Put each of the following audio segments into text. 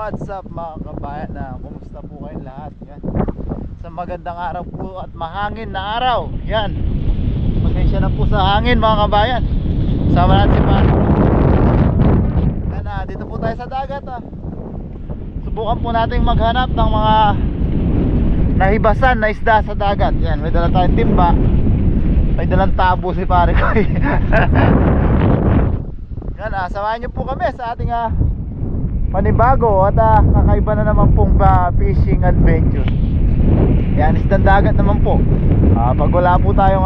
What's up mga kabayan, kumusta po kayong lahat? Yan. Sa magandang araw po at mahangin na araw. Yan. Pasensya na po sa hangin mga kabayan. Sama natin si Pan. Yan, dito po tayo sa dagat. Subukan po natin maghanap ng mga nahibasan na isda sa dagat. Yan, may dala tayong timba. May dalang tabo si pare ko. Yan, samahan nyo po kami sa ating panibago at kakaiba na naman pong fishing adventure. Yan, isdang dagat naman po. Pag wala po tayong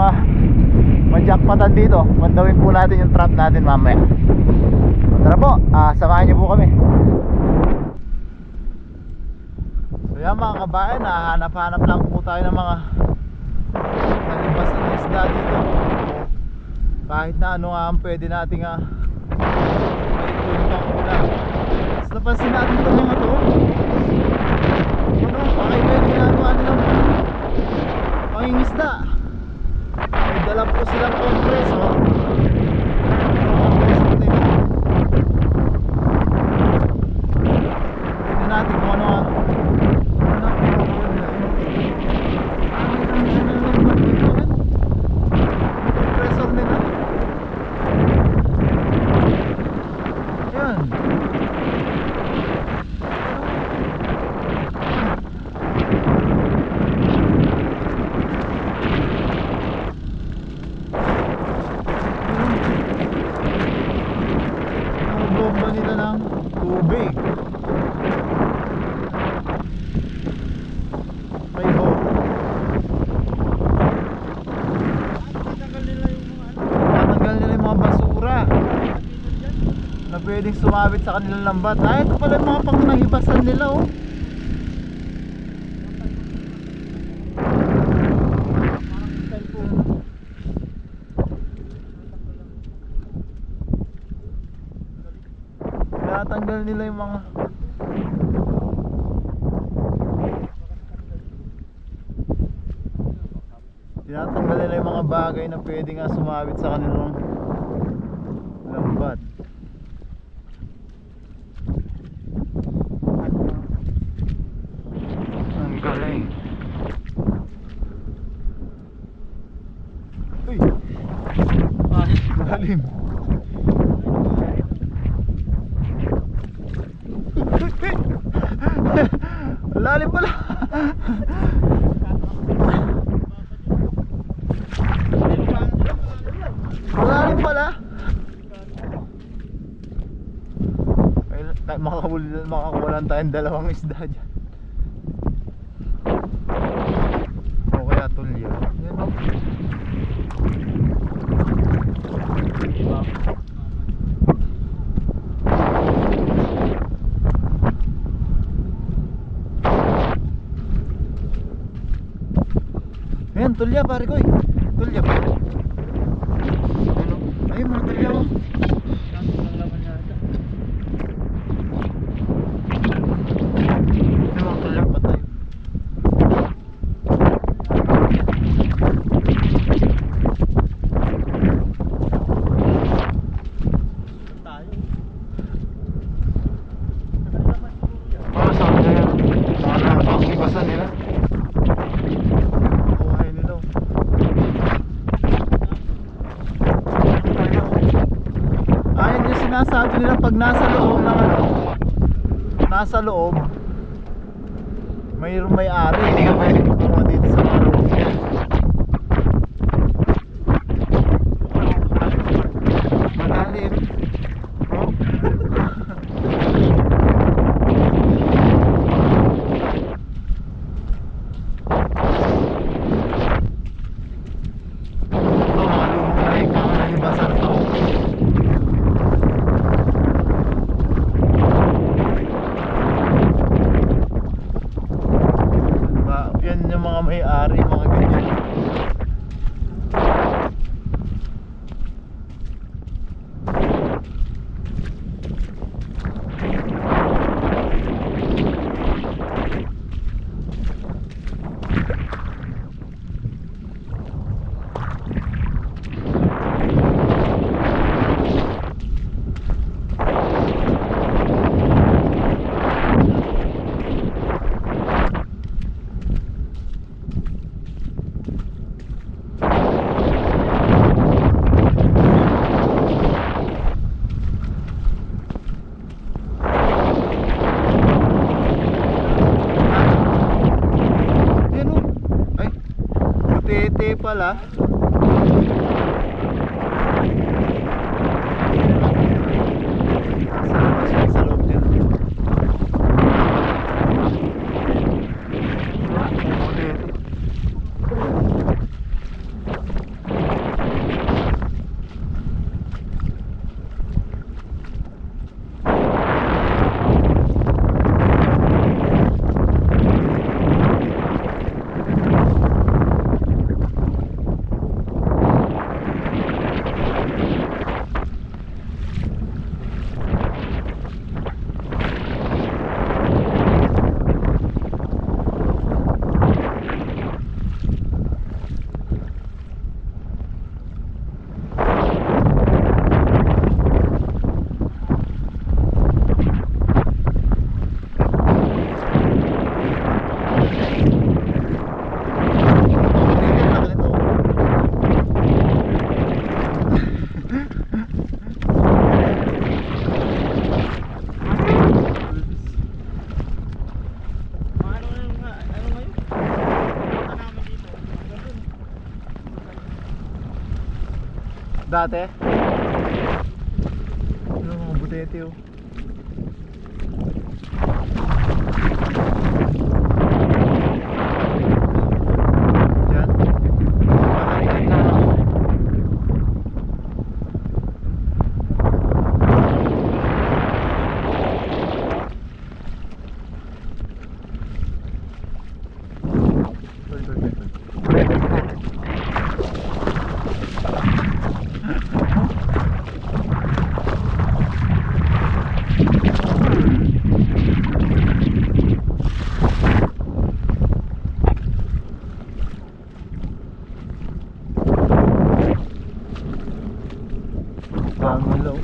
majakpatan dito, mandawin po natin yung trap natin mamaya. Tara po, samahan nyo po kami. So yan mga kabayan, hanap-hanap lang po tayo ng mga nalibasan na isda dito. Kahit na ano nga ang pwede nating maikuin pang ulam. Napansin natin ito mga to. Pakaiba yung ginagawa nilang pangingisda. May dala po silang compress, tingnan natin kung ano compressor nila. Yan. Pwedeng sumabit sa kanilang lambat. Ito pala yung mga pangnahibasan nila Tinatanggal nila yung mga bagay na pwedeng sumabit sa kanilang lambat. Galing. Uy. Lalim. Lalim pala. Lalim pala. Makakawalan tayong dalawang isda dyan. Tulya. Yan o. Yan, tulya pare ko. Tulya pa. Ay, mga tulya o. Ay, mga tulya patay. Sinasabi nila pag nasa loob ng nasa loob mayroong may-ari, hindi ka pwede kumuha dito sa mga loob. Malalim. pala. Sa loob din. Dati? Ano mga butete oh. Diyan? Bahay na lang. Hello.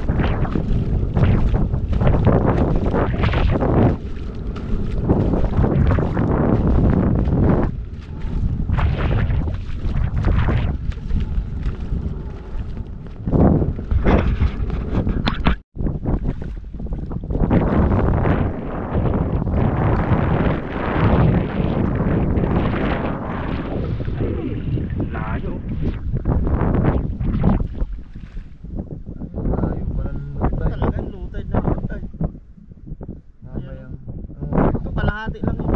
Kalahati lang yun.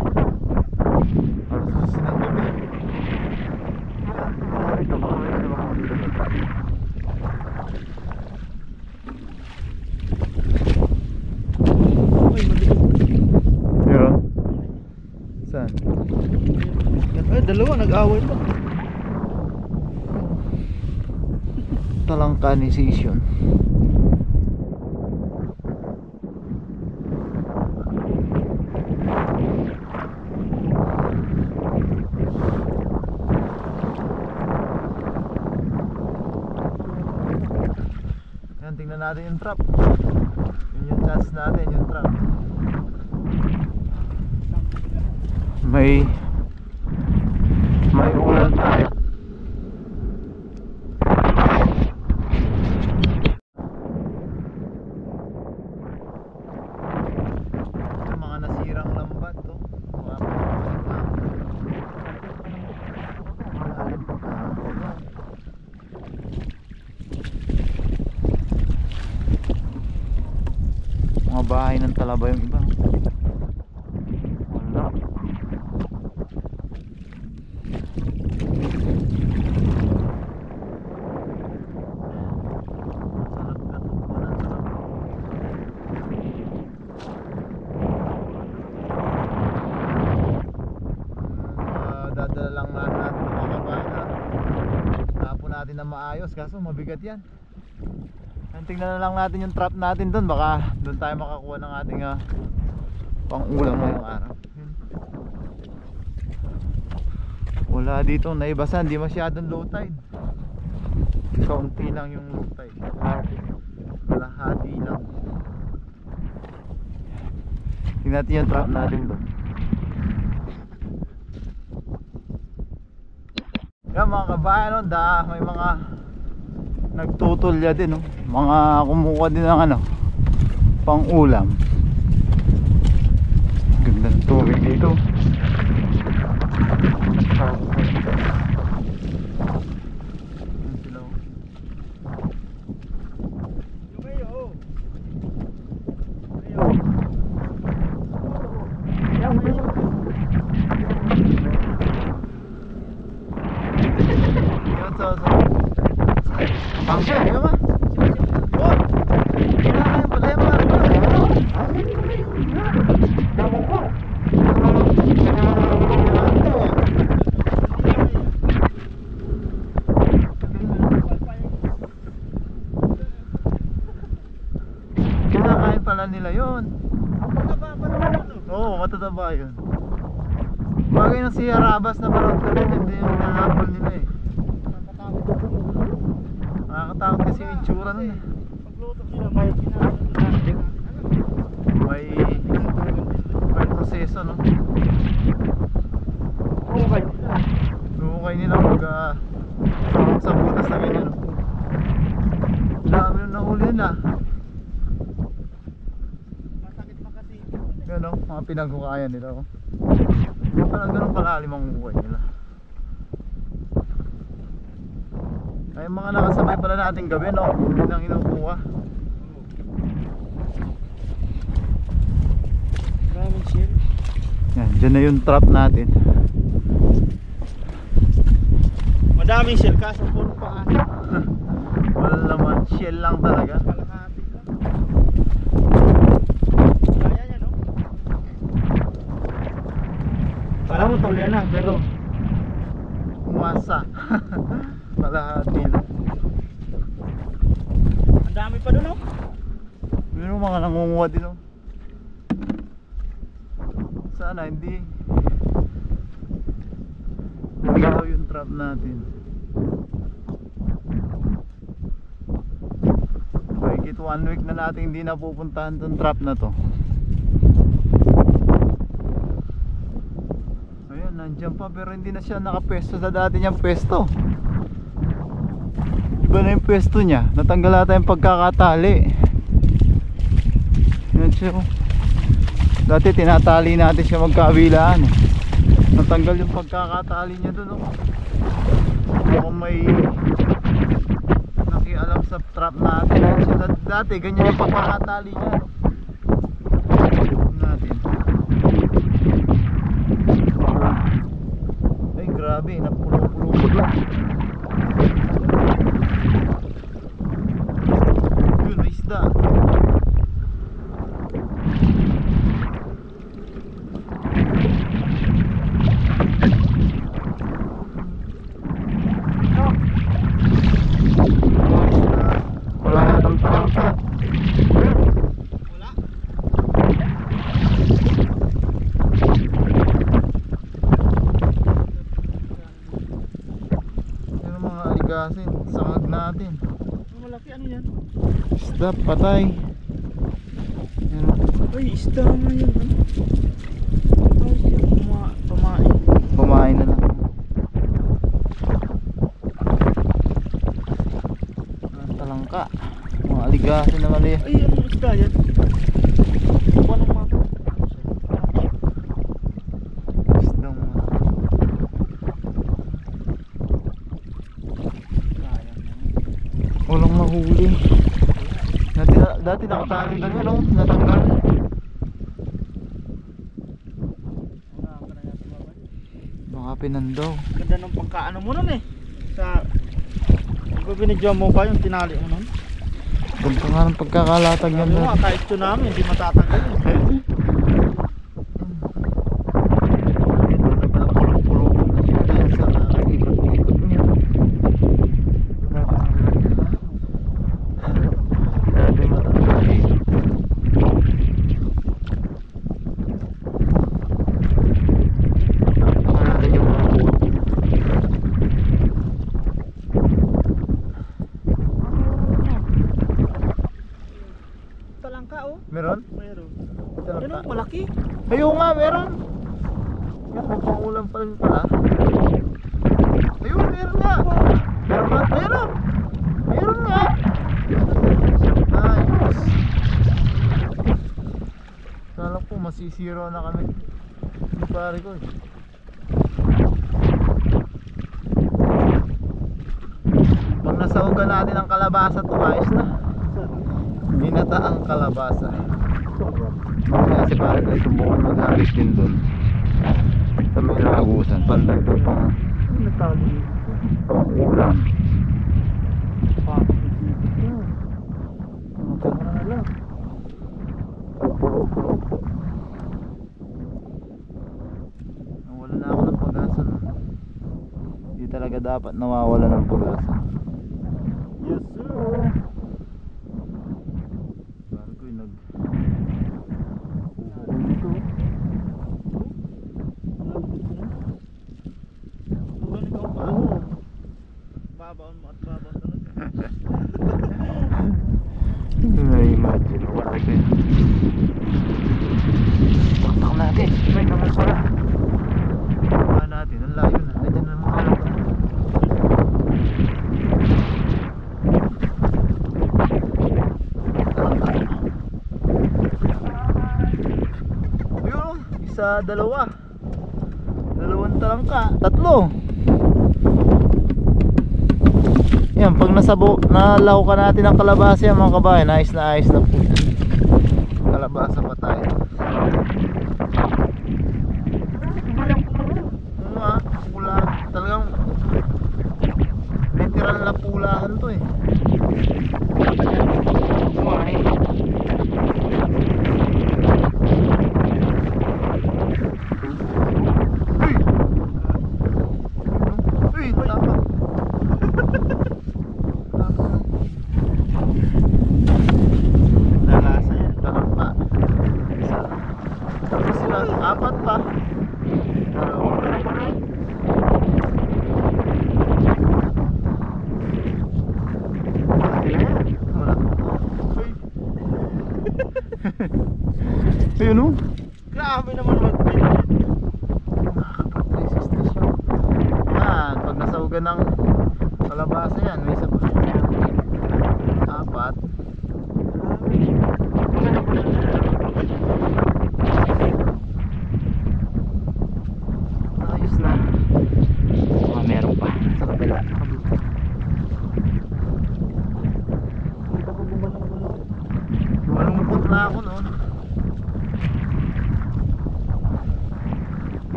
Meron? Saan? Ay, dalawa nag-away pa. Talangkanisation. Yan, tingnan natin yung trap. Yun yung chance natin, yung trap. May ulan tayo. Yung mga nasirang lambat to. Mga bahay ng Talaba yung iba. Wala. Dadala lang natin mga kabayan na tapon natin na maayos, kaso mabigat yan. Tingnan na lang natin yung trap natin doon, baka doon tayo makakuha ng ating pang-ulam ngayong araw. Wala dito naibasan, di masyadong low tide. Kaunti lang yung low tide. Kalahati lang. Tingnan natin yung trap natin doon. Yan mga kabayan, may mga nagtutulya din, mga kumukuha din ng pang ulam. Ganda ng tubig dito. Mataba pa naman ito. Oo, matataba yun. Bagay na si Harabas na parang ko rin, hindi yung nahabol nila eh. Nakatakot ako. Nakakatakot kasi yung itsura nun eh. Pagluto nila, may kinakatakot. May proseso no. Okay. Hukay nila pag sa butas na ganyan no. Dami yung nahuli nila. Masakit pa kasi. Yan no, mga pinaghukayan nila oh. Yung parang ganun kalalim ang hukay nila. Ay mga nakasabay pala natin gabi no, hindi nang inukuha. Maraming shell. Yan, dyan na yung trap natin. Madaming shell kaso puro paa. Wala naman, shell lang talaga. Kalahati lang. Kaya niya no? Alam mo tuloy na pero Umasa. Kalahati lang. ang dami pa doon no? Pero mga nangunguha din oh. Sana hindi nagalaw yung trap natin. Kahit 1 week na natin hindi napupuntahan tong trap na to. Ayan, nandiyan pa pero hindi na siya nakapwesto sa dati niyang pwesto. Iba na yung pwesto niya. Natanggal ata yung pagkakatali. Yan siya oh. Dati tinatali natin siya magkabilaan eh. Natanggal yung pagkakatali niya dun oh. Mukhang may nakialam sa trap natin. Dati ganyan yung pagkakatali niya no? Natin. Ay grabe, napulo-pulo lang. Yun, may isda. Wala na itong palangka. Wala. Yan ang mga aligasin, sangag natin. Ang malaki ano yan? Isda, patay. Yan oh. Uy, isda na yan. Ay, siya pamain. Kumain na lang. Ang talangka. Mga aligasin na mali. Ay, ang isda yan. Paano mga Isdang walang mahuli. Dati nakatali lang yan oh. Natanggal. Baka pinandaw. ganda ng pagkaano mo nun eh. Sa Pag binidyo mo ba yung tinali mo nun? Ganda nga ng pagkakalatag yan Sabi mo doon. nga, kahit tsunami, hindi matatanggal yun. Nagpapulong-pulong na siya dahil sa ikot-ikot niya. Grabe matanggal. Natin yung mga buwan. Talangka oh. Meron? Mayroon. Talangka. Ano, malaki. Ayun nga, meron. Yan, may pangulam pa rin pala. Ayun, meron nga. Meron nga, meron. Meron nga. Ayos. Kala ko masisiro na kami. Hindi pare ko eh. Pag nasahugan natin ang kalabasa to, ayos na. Binata ang kalabasa. Kasi pare ko subukan mag-harvest din doon sa may lagusan. Pandagdag pang Natali. ulam. Nawala na ako ng pag-asa no? Hindi talaga dapat nawawala ng pag-asa. Yes sir. Pare ko sa dalawa. Dalawang talangka, tatlo. Yan, pag nalaw ka natin ang kalabasa yan mga kabayan, ayos na po. Kalabasa pa tayo. Pula, talagang literal na pulahan to eh. Apat pa. Ayun o. Grabe naman mag-bait. Nakakapag-resist siya. Yan, pag nasaugan ng kalabasa yan, may isa pa. Apat. Ayos na. Meron pa. Sa kabila. Malungkot na ako noon.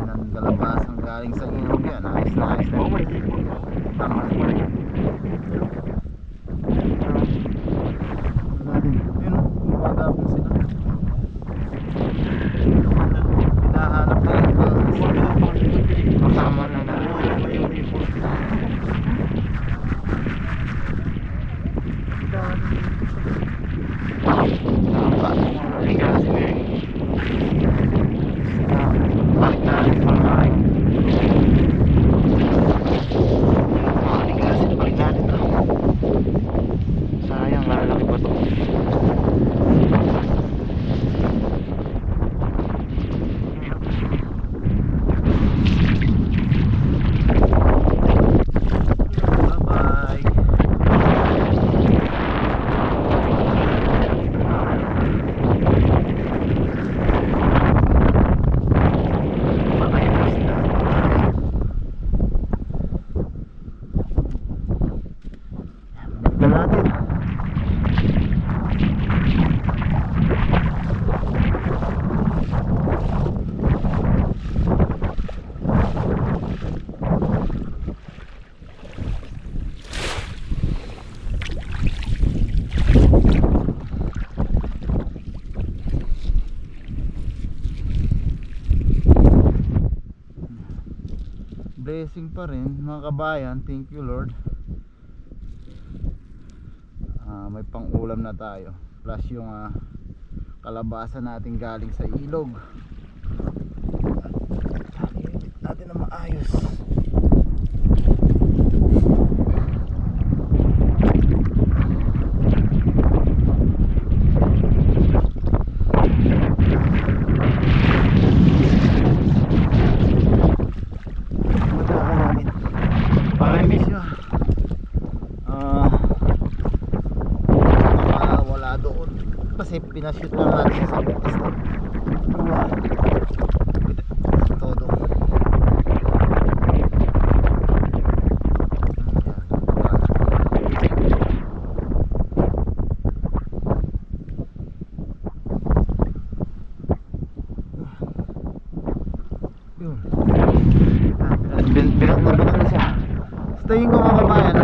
Ng kalabasang galing sa ilog yan. Ayos na. Tama. Yun o, gumagapon sila. Hinahanap na yun. Kasama na na. Balik na rin sa mga balik natin to. Sayang, lalaki pa to. Blessing pa rin mga kabayan. Thank you Lord. May pang ulam na tayo. Plus yung kalabasa natin galing sa ilog. Edit natin na maayos. Kasi pinashoot lang natin sa butas na todo. Yun. Binak na siya. Sa tingin ko mga kabayan,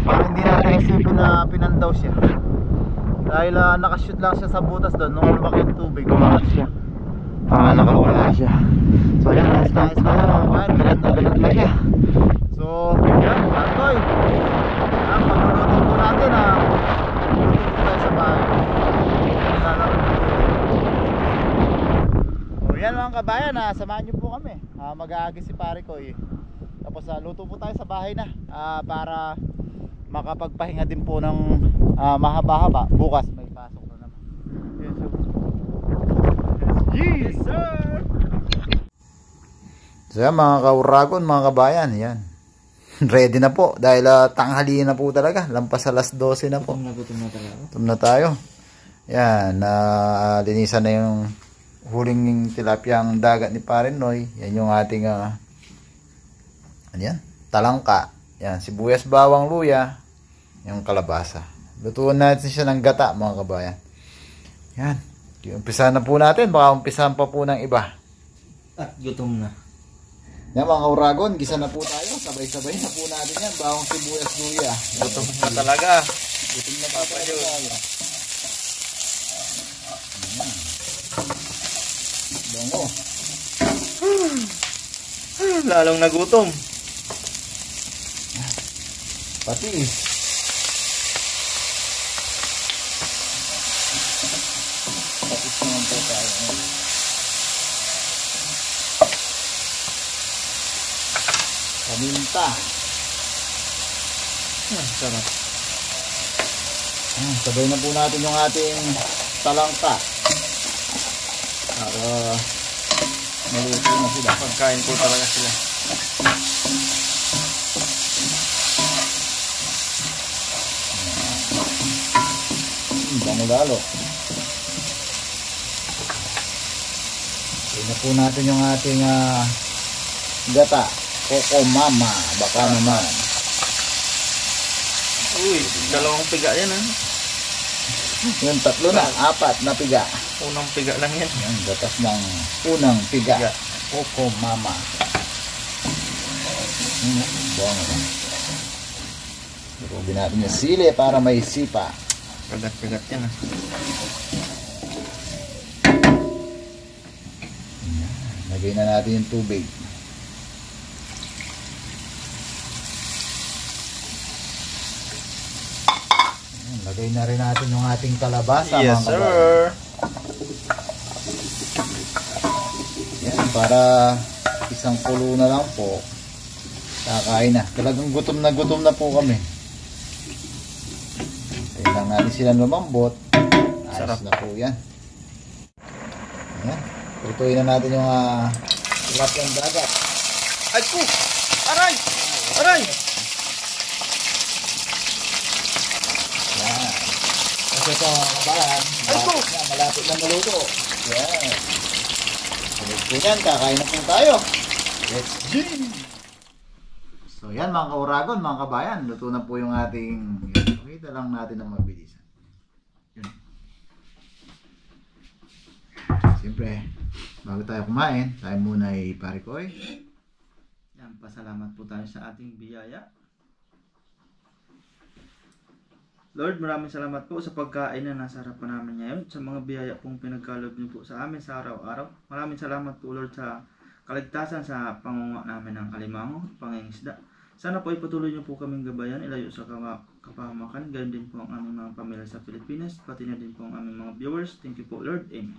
parang hindi natin isipin na pinandaw siya. Dahil nakashoot lang siya sa butas doon nung lumaki yung tubig. Kumakas siya. Nakawala siya. So yan, nice na bilat na siya. So yan, Marcoy. Ang pagluluto po natin luto po tayo sa bahay. So yan mga kabayan, samahan nyo po kami. Mag-aagis si pare ko Tapos luto po tayo sa bahay na para makapagpahinga din po ng mahaba-haba. Bukas may pasok na naman. Yes sir. So yan mga kauragon, mga kabayan, yan. ready na po dahil tanghali na po talaga. Lampas alas 12 na po. Gutom na talaga. Gutom na tayo. Yan, linisan na yung huling tilapiyang dagat ni Parin Noy. Yan yung ating ano yan? Talangka. Yan, sibuyas, bawang, luya. Yung kalabasa. Lutuan natin siya ng gata, mga kabayan. Yan. Umpisahan na po natin. Baka umpisahan pa po ng iba. At gutom na. Yan mga uragon, gisa na po tayo. Sabay-sabay na po natin yan. Bawang sibuyas, luya. Gutom na talaga. Gutom na pa tayo. Bango. Lalong nagutom. Patis. Patis naman po tayo. Paminta. Sarap. Sabay na po natin yung ating talangka. Para maluto na sila. Pagkain po talaga sila. Bango lalo. Tingnan po natin yung ating gata. Coco Mama. Baka naman. Uy, dalawang piga yan Yung 3 na, 4 na piga. Unang piga lang yan. Yung gatas ng unang piga. Coco Mama. Bango. Durugin natin yung sili para may sipa. Pigat-pigat yan Lagay na natin yung tubig. Lagay na rin natin yung ating kalabasa. Yes, mga sir. kabayan. Yan, para isang kulo na lang po. Kakain na. Talagang gutom na po kami. Tingnan natin sila lumambot. Ayos Sarap. na po yan. Ayan. Tutuin na natin yung tilapiyang dagat. Ay po! Aray! Aray! Yan. Kasi ito mga kabayan, malapit na maluto. Yan. Sunod po yan, kakain na po tayo. Let's go! So yan mga kauragon, mga kabayan, luto na po yung ating, pakita lang natin ng mabilisan. Yun. Siyempre, bago tayo kumain, tayo muna ay parikoy. Yan, pasalamat po tayo sa ating biyaya. Lord, maraming salamat po sa pagkain na nasa harapan namin ngayon, sa mga biyaya pong pinagkaloob niyo po sa amin sa araw-araw. Maraming salamat po Lord sa kaligtasan sa pangunga namin ng alimango, pangingisda. Sana po ipatuloy niyo po kaming gabayan, ilayo sa kapahamakan, gayon din po ang aming mga pamilya sa Pilipinas, pati na din po ang aming mga viewers. Thank you po Lord, Amen.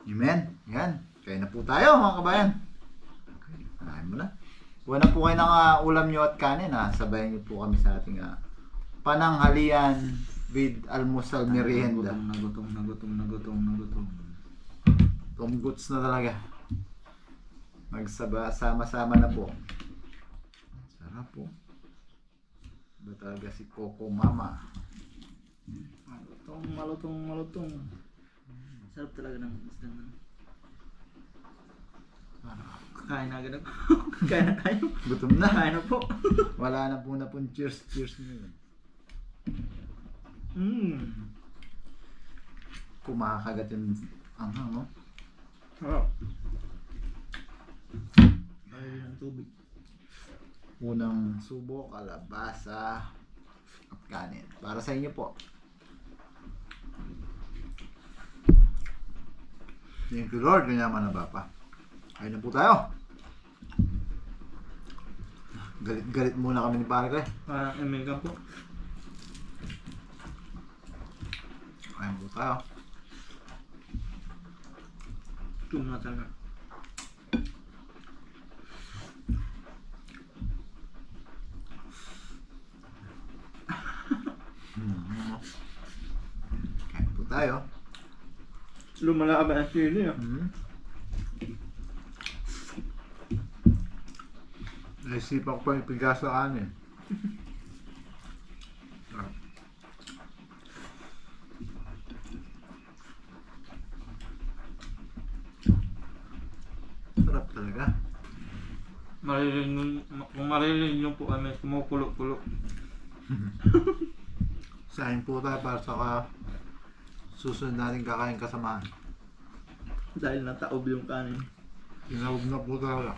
Amen. Yan. Kaya na po tayo mga kabayan. Okay. Kanain mo na. Kuha na po kayo ng ulam nyo at kanin. Sabayan nyo po kami sa ating pananghalian with almusal merienda. Nagutom. Tumguts na talaga. Magsama-sama na po. Sarap po. Ba talaga si Coco Mama. Malutong. Sarap talaga ng isda na. Kain na agad ako. Kain na tayo. Gutom na. Kain na po. Wala na po cheers ngayon. Kumakagat yung anghang, no? Oo. Ay, ng tubig. Unang subo, kalabasa at kanin. Para sa inyo po. Thank you Lord, kanyaman na Bapa. Ayun na po tayo. Galit muna kami ni Pare ko. Amen ka po. Ayun po tayo. Tuma talaga. Kain po tayo. Lumalaban ang sili. Naisipan ko pa yung pigas sa kanin. Sarap talaga. Kung maririnig nyo po kami, kumukulo-kulo. Sahin po tayo para sa susunod natin kakain kasamaan. Dahil nataob yung kanin. Tinawag na po talaga.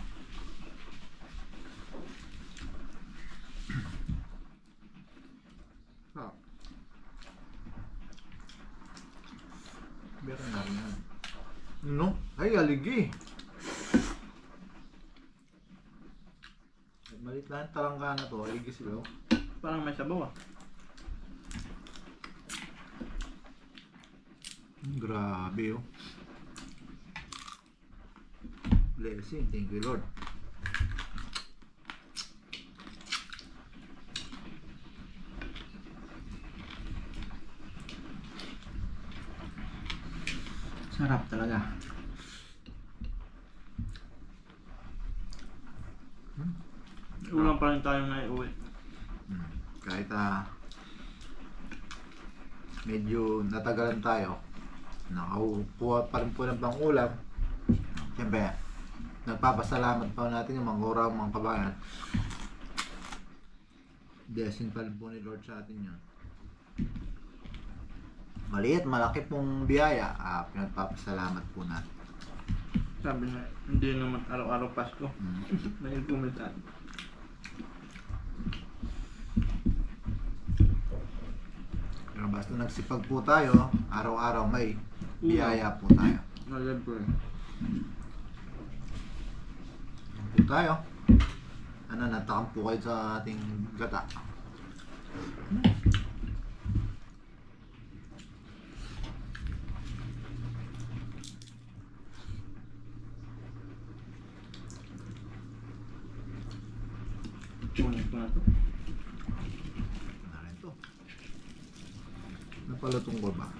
Meron na rin yan. No? Ay, aligi. Malit na yung talangka na to. Aligi sila. Parang may sabaw ah. Grabe oh. Blessing. Thank you Lord. Sarap talaga. Ulang pa rin tayong naiuwi. Kahit medyo natagalan tayo, nakakuha pa rin po ng pangulam. Siyempre, nagpapasalamat pa natin yung mga oraw, mga kabayan. Blessing pa rin po ni Lord sa atin yan. Maliit, malaki pong biyaya, pinagpapasalamat po natin. Sabi na, hindi naman araw-araw Pasko. May kumita. Pero basta nagsipag po tayo, araw-araw may biyaya po tayo. Nalab ko eh. Po tayo. Natakam po kayo sa ating gata. Kunin ko na to. Na rin to. Napalutong ko ba?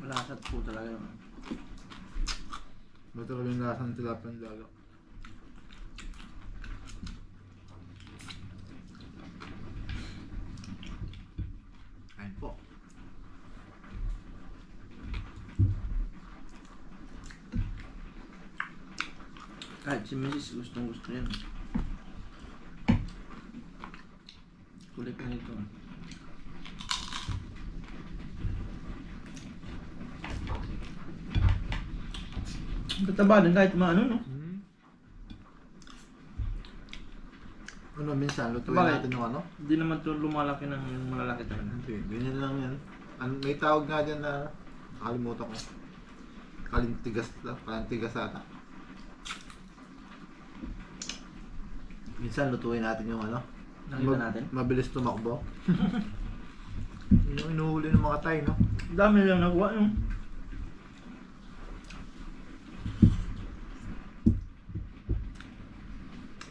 Malasat po talaga yun. Ba talaga yung lasang tilapia ng lalo? Kain po. Kahit si Mrs. gustong gusto yan. Kulit na ito. Ang tataba din kahit maano no? Ano minsan, lutuin Bakit? natin yung ano? Hindi naman ito lumalaki ng malalaki talaga. Hindi, ganyan lang yan. May tawag nga dyan na nakalimutan ko. Kalintigas ata. Minsan lutuin natin yung ano. Nakita natin. Mabilis tumakbo. Yun yung inuhuli ng mga Thai, no? Dami lang nakuha yung.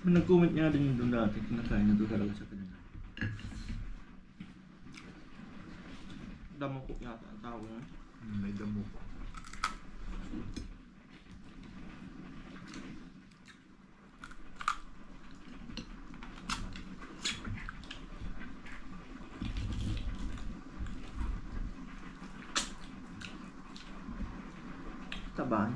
May nag-comment nga din doon dati. Kinakain na doon talaga sa kanila. Damo ko yata ang tawag mo. May damo po. Tabahan.